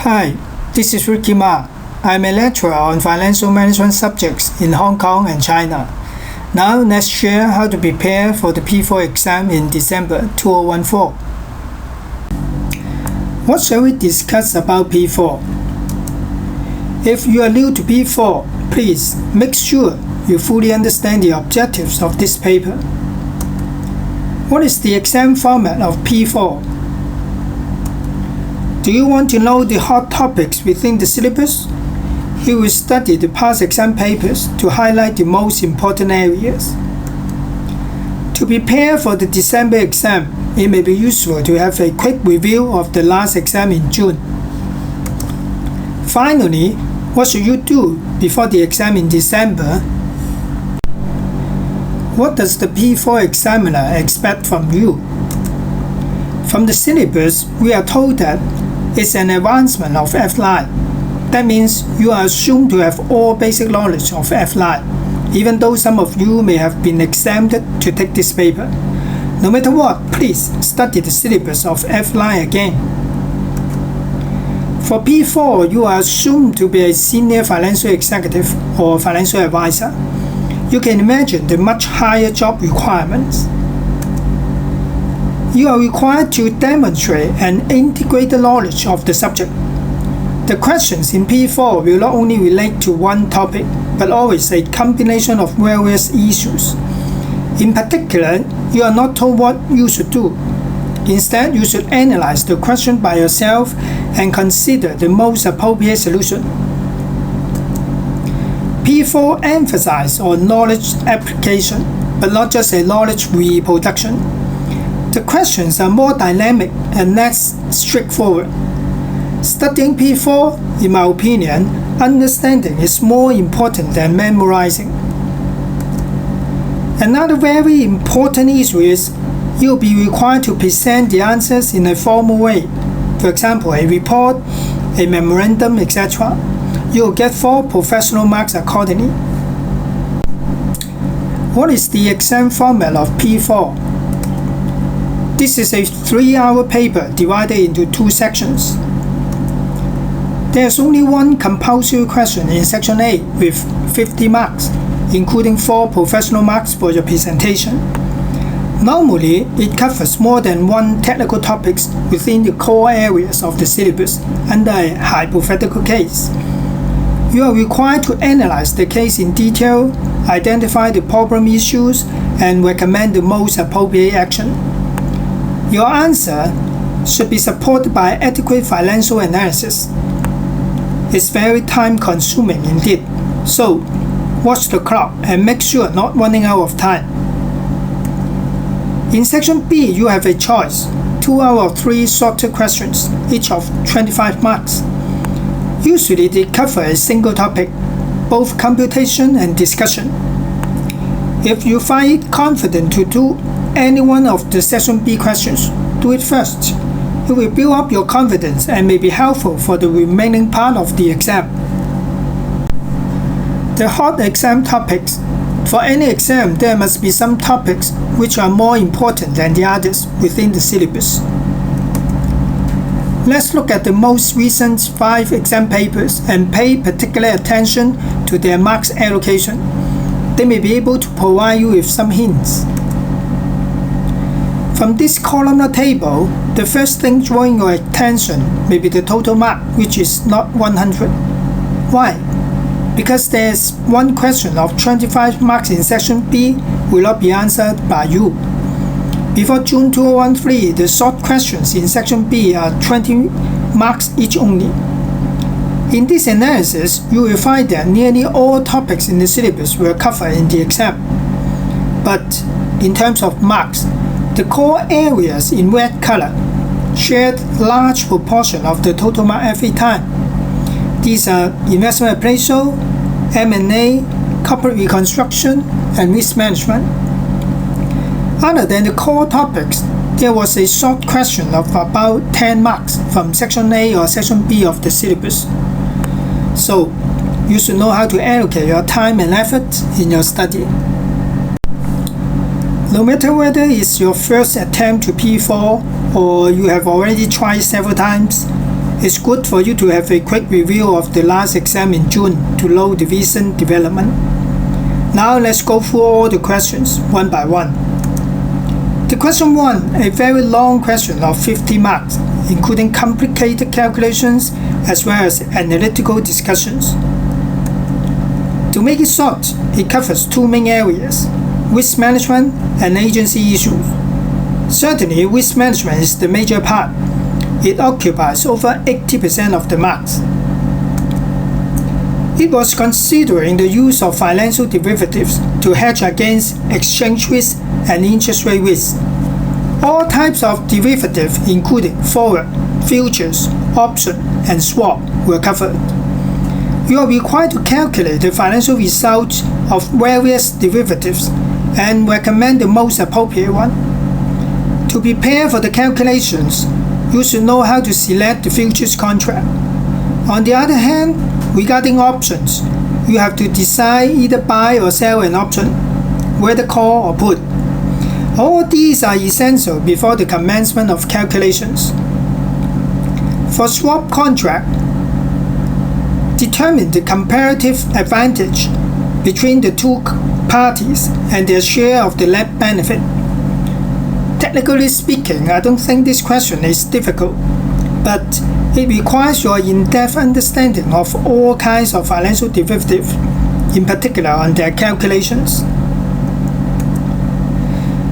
Hi, this is Ricky Ma. I'm a lecturer on financial management subjects in Hong Kong and China. Now let's share how to prepare for the P4 exam in December 2014. What shall we discuss about P4? If you are new to P4, please make sure you fully understand the objectives of this paper. What is the exam format of P4? Do you want to know the hot topics within the syllabus? You will study the past exam papers to highlight the most important areas. To prepare for the December exam, it may be useful to have a quick review of the last exam in June. Finally, what should you do before the exam in December? What does the P4 examiner expect from you? From the syllabus, we are told that it's an advancement of F-line. That means you are assumed to have all basic knowledge of F-line, even though some of you may have been exempted to take this paper. No matter what, please study the syllabus of F-line again. For P4, you are assumed to be a senior financial executive or financial advisor. You can imagine the much higher job requirements. You are required to demonstrate an integrated knowledge of the subject. The questions in P4 will not only relate to one topic, but always a combination of various issues. In particular, you are not told what you should do. Instead, you should analyze the question by yourself and consider the most appropriate solution. P4 emphasizes on knowledge application, but not just a knowledge reproduction. The questions are more dynamic and less straightforward. Studying P4, in my opinion, understanding is more important than memorizing. Another very important issue is you'll be required to present the answers in a formal way. For example, a report, a memorandum, etc. You'll get 4 professional marks accordingly. What is the exam format of P4? This is a 3-hour paper divided into 2 sections. There's only one compulsory question in Section A with 50 marks, including 4 professional marks for your presentation. Normally, it covers more than one technical topics within the core areas of the syllabus under a hypothetical case. You are required to analyze the case in detail, identify the problem issues, and recommend the most appropriate action. Your answer should be supported by adequate financial analysis. It's very time-consuming indeed, so watch the clock and make sure not running out of time. In Section B, you have a choice, 2 out of 3 shorter questions, each of 25 marks. Usually they cover a single topic, both computation and discussion. If you find it confident to do any one of the Section B questions, do it first. It will build up your confidence and may be helpful for the remaining part of the exam. The hot exam topics. For any exam, there must be some topics which are more important than the others within the syllabus. Let's look at the most recent 5 exam papers and pay particular attention to their marks allocation. They may be able to provide you with some hints. From this columnar table, the first thing drawing your attention may be the total mark, which is not 100. Why? Because there's one question of 25 marks in Section B will not be answered by you. Before June 2013, the short questions in Section B are 20 marks each only. In this analysis, you will find that nearly all topics in the syllabus were covered in the exam. But in terms of marks, the core areas in red color shared large proportion of the total mark every time. These are investment appraisal, M&A, corporate reconstruction, and risk management. Other than the core topics, there was a short question of about 10 marks from Section A or Section B of the syllabus. So, you should know how to allocate your time and effort in your study. No matter whether it's your first attempt to P4 or you have already tried several times, it's good for you to have a quick review of the last exam in June to know the recent development. Now let's go through all the questions one by one. The question 1, a very long question of 50 marks, including complicated calculations as well as analytical discussions. To make it short, it covers two main areas, risk management and agency issues. Certainly, risk management is the major part. It occupies over 80% of the marks. It was considering the use of financial derivatives to hedge against exchange risk and interest rate risk. All types of derivatives, including forward, futures, option, and swap, were covered. You are required to calculate the financial results of various derivatives and recommend the most appropriate one. To prepare for the calculations, you should know how to select the futures contract. On the other hand, regarding options, you have to decide either buy or sell an option, whether call or put. All these are essential before the commencement of calculations. For swap contract, determine the comparative advantage between the two parties and their share of the net benefit. Technically speaking, I don't think this question is difficult, but it requires your in-depth understanding of all kinds of financial derivatives, in particular on their calculations.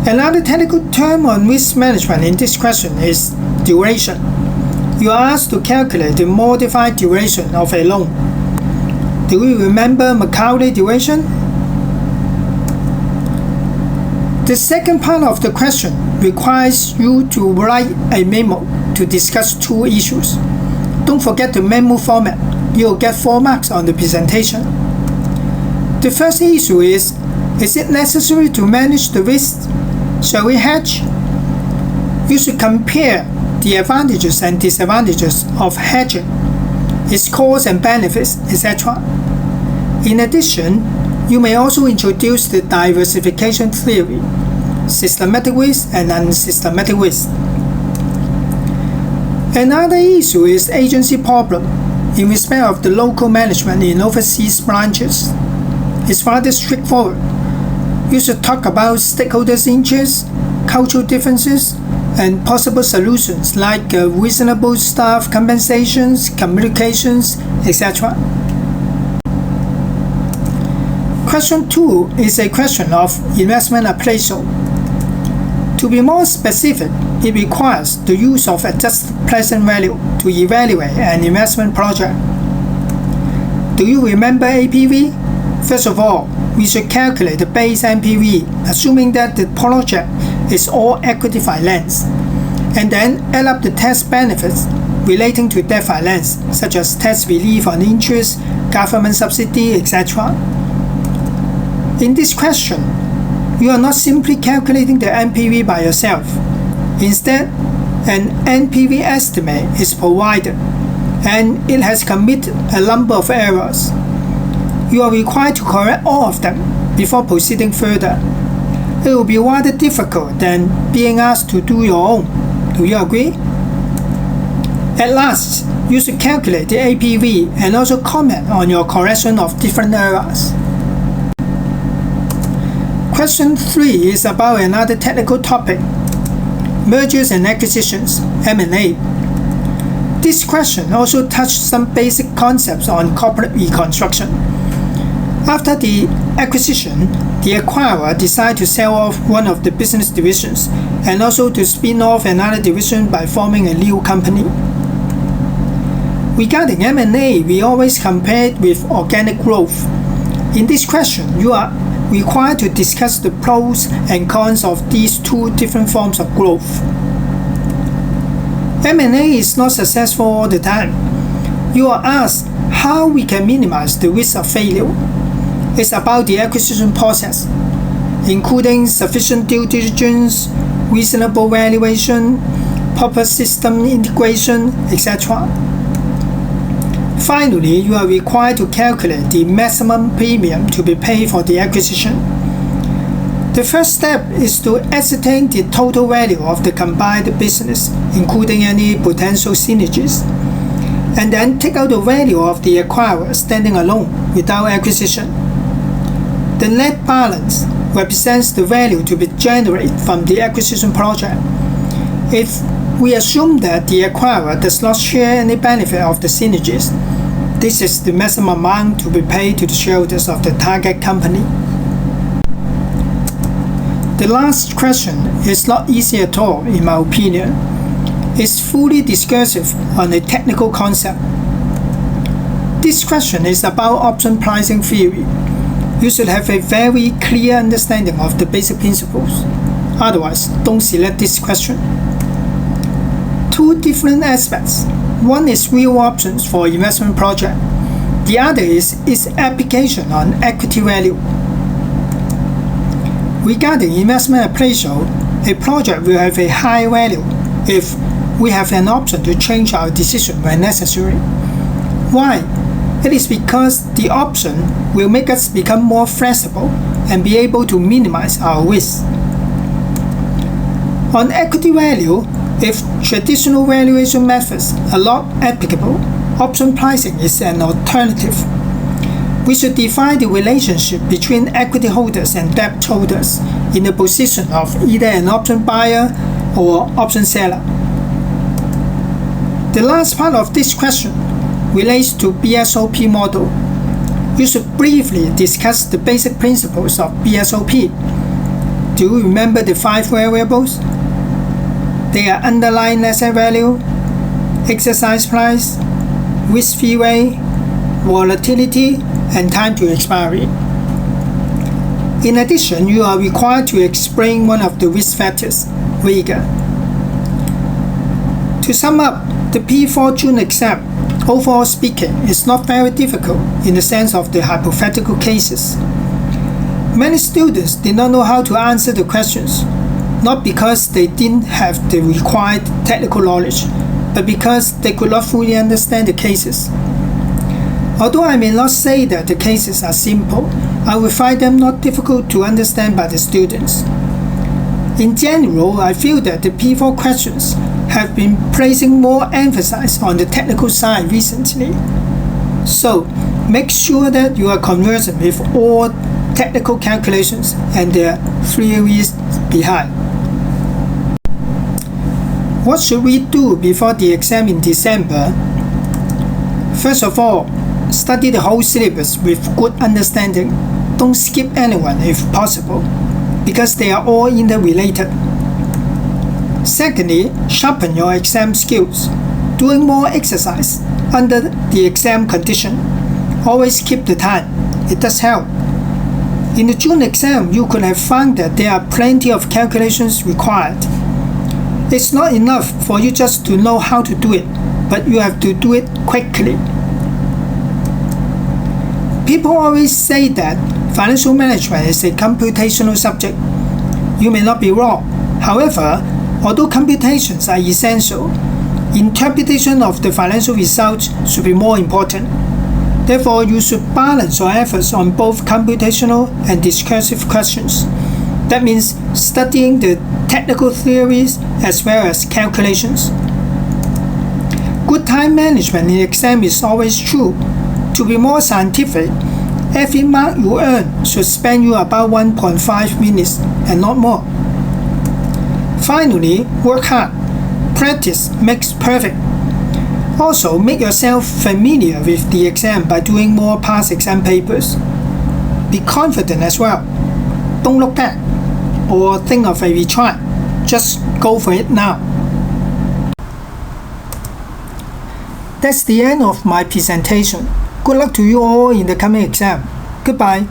Another technical term on risk management in this question is duration. You are asked to calculate the modified duration of a loan. Do you remember Macaulay duration? The second part of the question requires you to write a memo to discuss two issues. Don't forget the memo format. You'll get 4 marks on the presentation. The first issue is it necessary to manage the risk? Shall we hedge? You should compare the advantages and disadvantages of hedging, its costs and benefits, etc. In addition, you may also introduce the diversification theory, systematic risk and unsystematic risk. Another issue is agency problem in respect of the local management in overseas branches. It's rather straightforward. You should talk about stakeholders' interests, cultural differences, and possible solutions like reasonable staff compensations, communications, etc. Question 2 is a question of investment appraisal. To be more specific, it requires the use of adjusted present value to evaluate an investment project. Do you remember APV? First of all, we should calculate the base NPV, assuming that the project is all equity finance, and then add up the tax benefits relating to debt finance, such as tax relief on interest, government subsidy, etc. In this question, you are not simply calculating the NPV by yourself. Instead, an NPV estimate is provided, and it has committed a number of errors. You are required to correct all of them before proceeding further. It will be rather difficult than being asked to do your own. Do you agree? At last, you should calculate the APV and also comment on your correction of different errors. Question 3 is about another technical topic, mergers and acquisitions, M&A. This question also touched some basic concepts on corporate reconstruction. After the acquisition, the acquirer decides to sell off one of the business divisions and also to spin off another division by forming a new company. Regarding M&A, we always compare it with organic growth. In this question, you are required to discuss the pros and cons of these two different forms of growth. M&A is not successful all the time. You are asked how we can minimize the risk of failure. It's about the acquisition process, including sufficient due diligence, reasonable valuation, proper system integration, etc. Finally, you are required to calculate the maximum premium to be paid for the acquisition. The first step is to ascertain the total value of the combined business, including any potential synergies. and then take out the value of the acquirer standing alone without acquisition. The net balance represents the value to be generated from the acquisition project. If we assume that the acquirer does not share any benefit of the synergies, this is the maximum amount to be paid to the shareholders of the target company. The last question is not easy at all, in my opinion. It's fully discursive on a technical concept. This question is about option pricing theory. You should have a very clear understanding of the basic principles. Otherwise, don't select this question. Two different aspects. One is real options for investment project. The other is its application on equity value. Regarding investment appraisal, a project will have a high value if we have an option to change our decision when necessary. Why? It is because the option will make us become more flexible and be able to minimize our risk. On equity value, if traditional valuation methods are not applicable, option pricing is an alternative. We should define the relationship between equity holders and debt holders in the position of either an option buyer or option seller. The last part of this question relates to BSOP model. You should briefly discuss the basic principles of BSOP. Do you remember the 5 variables? They are underlying asset value, exercise price, risk-free rate, volatility, and time to expiry. In addition, you are required to explain one of the risk factors, rigor. To sum up, the P4 June exam, overall speaking, is not very difficult in the sense of the hypothetical cases. Many students did not know how to answer the questions, not because they didn't have the required technical knowledge, but because they could not fully understand the cases. Although I may not say that the cases are simple, I will find them not difficult to understand by the students. In general, I feel that the P4 questions have been placing more emphasis on the technical side recently. So, make sure that you are conversant with all technical calculations and their theories behind. What should we do before the exam in December? First of all, study the whole syllabus with good understanding. Don't skip anyone if possible, because they are all interrelated. Secondly, sharpen your exam skills. Doing more exercise under the exam condition. Always keep the time. It does help. In the June exam, you could have found that there are plenty of calculations required. It's not enough for you just to know how to do it, but you have to do it quickly. People always say that financial management is a computational subject. You may not be wrong. However, although computations are essential, interpretation of the financial results should be more important. Therefore, you should balance your efforts on both computational and discursive questions. That means studying the technical theories as well as calculations. Good time management in exam is always true. To be more scientific, every mark you earn should spend you about 1.5 minutes and not more. Finally, work hard. Practice makes perfect. Also, make yourself familiar with the exam by doing more past exam papers. Be confident as well. Don't look back or think of a retry. Just go for it now. That's the end of my presentation. Good luck to you all in the coming exam. Goodbye.